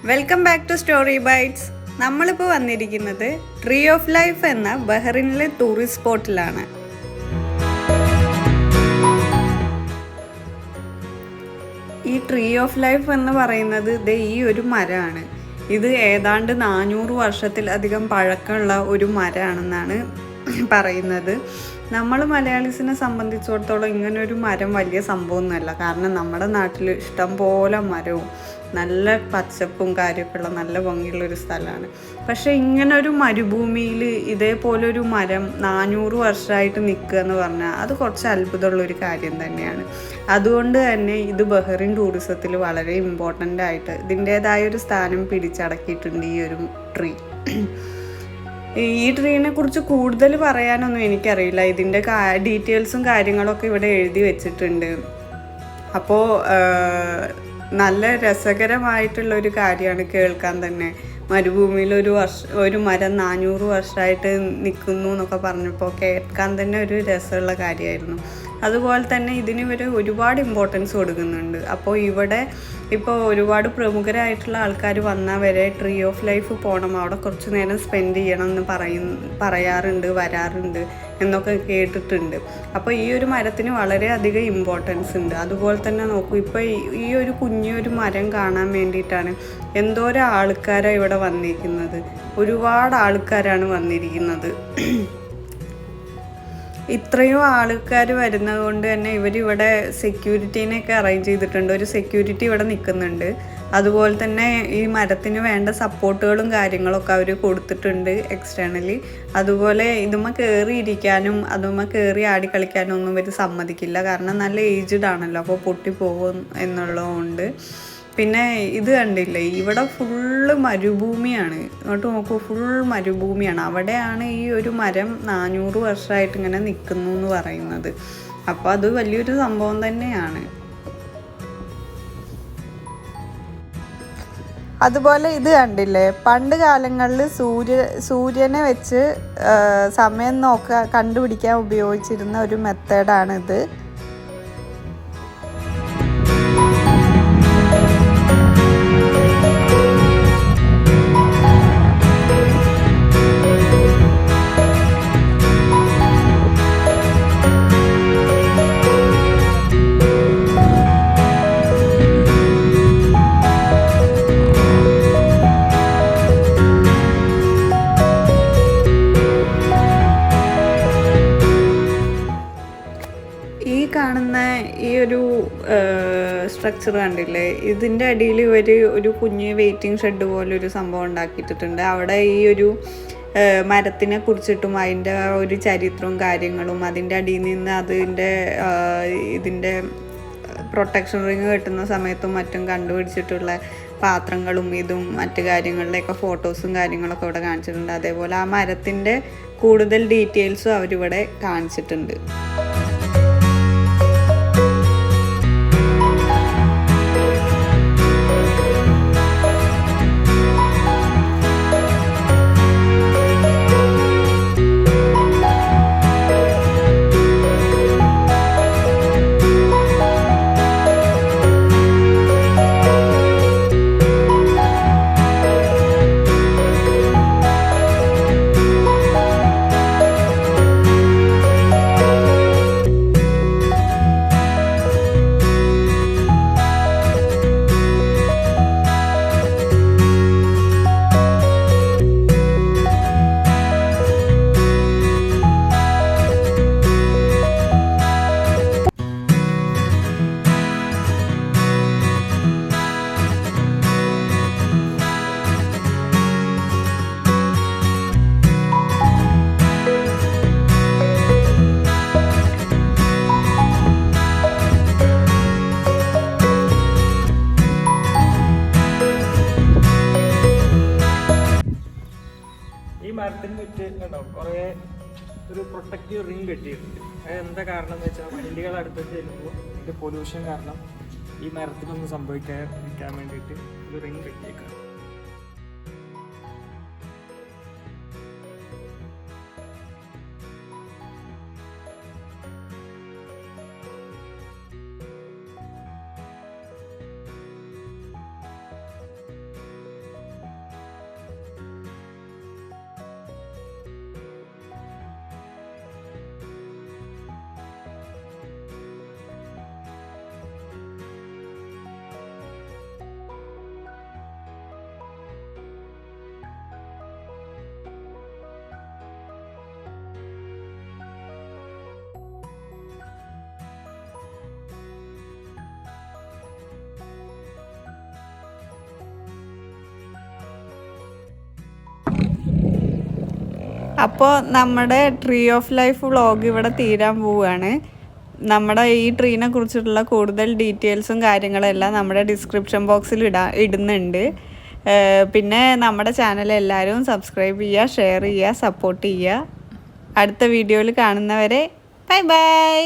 Welcome back to story bytes. നമ്മളിപ്പോൾ വന്നിരിക്കുന്നത് tree of life എന്ന ബഹ്റിനിലെ ടൂറിസ്റ്റ് സ്പോട്ടിലാണ്. ഈ ട്രീ ഓഫ് ലൈഫ് എന്ന് പറയുന്നത് ഈ ഒരു മരമാണ്. ഇത് ഏതാണ്ട് 400 വർഷത്തിലധികം പഴക്കമുള്ള ഒരു മരമാണെന്നാണ് പറയുന്നത്. നമ്മൾ മലയാളീസിനെ സംബന്ധിച്ചിടത്തോളം ഇങ്ങനൊരു മരം വലിയ സംഭവമൊന്നുമല്ല. കാരണം നമ്മുടെ നാട്ടിൽ ഇഷ്ടം പോലെ മരവും നല്ല പച്ചപ്പും കാര്യമൊക്കെയുള്ള നല്ല ഭംഗിയുള്ളൊരു സ്ഥലമാണ്. പക്ഷേ ഇങ്ങനൊരു മരുഭൂമിയിൽ ഇതേപോലൊരു മരം 400 വർഷമായിട്ട് നിൽക്കുക എന്ന് പറഞ്ഞാൽ അത് കുറച്ച് അത്ഭുതമുള്ളൊരു കാര്യം തന്നെയാണ്. അതുകൊണ്ട് തന്നെ ഇത് ബഹ്റിൻ ടൂറിസത്തിൽ വളരെ ഇമ്പോർട്ടൻ്റ് ആയിട്ട് ഇതിൻ്റേതായൊരു സ്ഥാനം പിടിച്ചടക്കിയിട്ടുണ്ട് ഈ ഒരു ട്രീ. ഈ ട്രീനെ കുറിച്ച് കൂടുതൽ പറയാനൊന്നും എനിക്കറിയില്ല. ഇതിൻ്റെ ഡീറ്റെയിൽസും കാര്യങ്ങളൊക്കെ ഇവിടെ എഴുതി വെച്ചിട്ടുണ്ട്. അപ്പോൾ നല്ല രസകരമായിട്ടുള്ളൊരു കാര്യമാണ് കേൾക്കാൻ തന്നെ. മരുഭൂമിയിൽ ഒരു മരം 400 വർഷമായിട്ട് നിൽക്കുന്നു എന്നൊക്കെ പറഞ്ഞപ്പോൾ കേൾക്കാൻ തന്നെ ഒരു രസമുള്ള കാര്യമായിരുന്നു. അതുപോലെ തന്നെ ഇതിന് ഇവർ ഒരുപാട് ഇമ്പോർട്ടൻസ് കൊടുക്കുന്നുണ്ട്. അപ്പോൾ ഇവിടെ ഇപ്പോൾ ഒരുപാട് പ്രമുഖരായിട്ടുള്ള ആൾക്കാർ വന്നാൽ വരെ ട്രീ ഓഫ് ലൈഫ് പോകണം, അവിടെ കുറച്ച് നേരം സ്പെൻഡ് ചെയ്യണം എന്ന് പറയാറുണ്ട്, വരാറുണ്ട് എന്നൊക്കെ കേട്ടിട്ടുണ്ട്. അപ്പോൾ ഈ ഒരു മരത്തിന് വളരെയധികം ഇമ്പോർട്ടൻസ് ഉണ്ട്. അതുപോലെ തന്നെ നോക്കൂ, ഇപ്പോൾ ഈ ഒരു കുഞ്ഞൊരു മരം കാണാൻ വേണ്ടിയിട്ടാണ് എന്തോരം ആൾക്കാരാണ് ഇവിടെ വന്നിരിക്കുന്നത്. ഒരുപാട് ആൾക്കാരാണ് വന്നിരിക്കുന്നത്. ഇത്രയും ആൾക്കാർ വരുന്നത് കൊണ്ട് തന്നെ ഇവരിവിടെ സെക്യൂരിറ്റീനെയൊക്കെ അറേഞ്ച് ചെയ്തിട്ടുണ്ട്. ഒരു സെക്യൂരിറ്റി ഇവിടെ നിൽക്കുന്നുണ്ട്. അതുപോലെ തന്നെ ഈ മരത്തിന് വേണ്ട സപ്പോർട്ടുകളും കാര്യങ്ങളൊക്കെ അവർ കൊടുത്തിട്ടുണ്ട് എക്സ്റ്റേണലി. അതുപോലെ ഇതുമ്മ കയറിയിരിക്കാനും അതുമ്മ കയറി ആടി കളിക്കാനും ഒന്നും ഇവർ സമ്മതിക്കില്ല. കാരണം നല്ല ഏജ്ഡ് ആണല്ലോ, അപ്പോൾ പൊട്ടിപ്പോകും എന്നുള്ളതുകൊണ്ട്. പിന്നെ ഇത് കണ്ടില്ലേ, ഇവിടെ ഫുള്ള് മരുഭൂമിയാണ്. ഇങ്ങോട്ട് നോക്കൂ, ഫുൾ മരുഭൂമിയാണ്. അവിടെയാണ് ഈ ഒരു മരം 400 വർഷമായിട്ട് ഇങ്ങനെ നിൽക്കുന്നു എന്ന് പറയുന്നത്. അപ്പോൾ അത് വലിയൊരു സംഭവം തന്നെയാണ്. അതുപോലെ ഇത് കണ്ടില്ലേ, പണ്ട് കാലങ്ങളിൽ സൂര്യനെ വെച്ച് സമയം കണ്ടുപിടിക്കാൻ ഉപയോഗിച്ചിരുന്ന ഒരു മെത്തേഡാണിത്. കാണുന്ന ഈ ഒരു സ്ട്രക്ചർ കണ്ടില്ലേ, ഇതിൻ്റെ അടിയിൽ ഇവർ ഒരു കുഞ്ഞ് വെയിറ്റിംഗ് ഷെഡ് പോലെ ഒരു സംഭവം ഉണ്ടാക്കിയിട്ടുണ്ട്. അവിടെ ഈ ഒരു മരത്തിനെ കുറിച്ചിട്ടും അതിൻ്റെ ഒരു ചരിത്രവും കാര്യങ്ങളും, അതിൻ്റെ അടിയിൽ നിന്ന് ഇതിൻ്റെ പ്രൊട്ടക്ഷൻ റിങ് കെട്ടുന്ന സമയത്തും മറ്റും കണ്ടുപിടിച്ചിട്ടുള്ള പാത്രങ്ങളും ഇതും മറ്റു കാര്യങ്ങളുടെയൊക്കെ ഫോട്ടോസും കാര്യങ്ങളൊക്കെ ഇവിടെ കാണിച്ചിട്ടുണ്ട്. അതേപോലെ ആ മരത്തിൻ്റെ കൂടുതൽ ഡീറ്റെയിൽസും അവരിവിടെ കാണിച്ചിട്ടുണ്ട്. മരത്തിന് ചുറ്റും കണ്ടോ കുറേ ഒരു പ്രൊട്ടക്റ്റീവ് റിങ് കെട്ടിയിട്ടുണ്ട്. അത് എന്താ കാരണം എന്ന് വെച്ചാൽ വണ്ടികൾ അടുത്തേക്ക് ചെല്ലുമ്പോൾ ഇതിൻ്റെ പൊല്യൂഷൻ കാരണം ഈ മരത്തിനൊന്നും സംഭവിക്കാതിരിക്കാൻ വേണ്ടിയിട്ട് ഒരു റിങ് കെട്ടിയേക്കാണ്. അപ്പോൾ നമ്മുടെ ട്രീ ഓഫ് ലൈഫ് വ്ളോഗ് ഇവിടെ തീരാൻ പോവുകയാണ്. നമ്മുടെ ഈ ട്രീനെ കുറിച്ചിട്ടുള്ള കൂടുതൽ ഡീറ്റെയിൽസും കാര്യങ്ങളെല്ലാം നമ്മുടെ ഡിസ്ക്രിപ്ഷൻ ബോക്സിൽ ഇടുന്നുണ്ട്. പിന്നെ നമ്മുടെ ചാനൽ എല്ലാവരും സബ്സ്ക്രൈബ് ചെയ്യുക, ഷെയർ ചെയ്യുക, സപ്പോർട്ട് ചെയ്യുക. അടുത്ത വീഡിയോയിൽ കാണുന്നവരെ ബൈ ബൈ.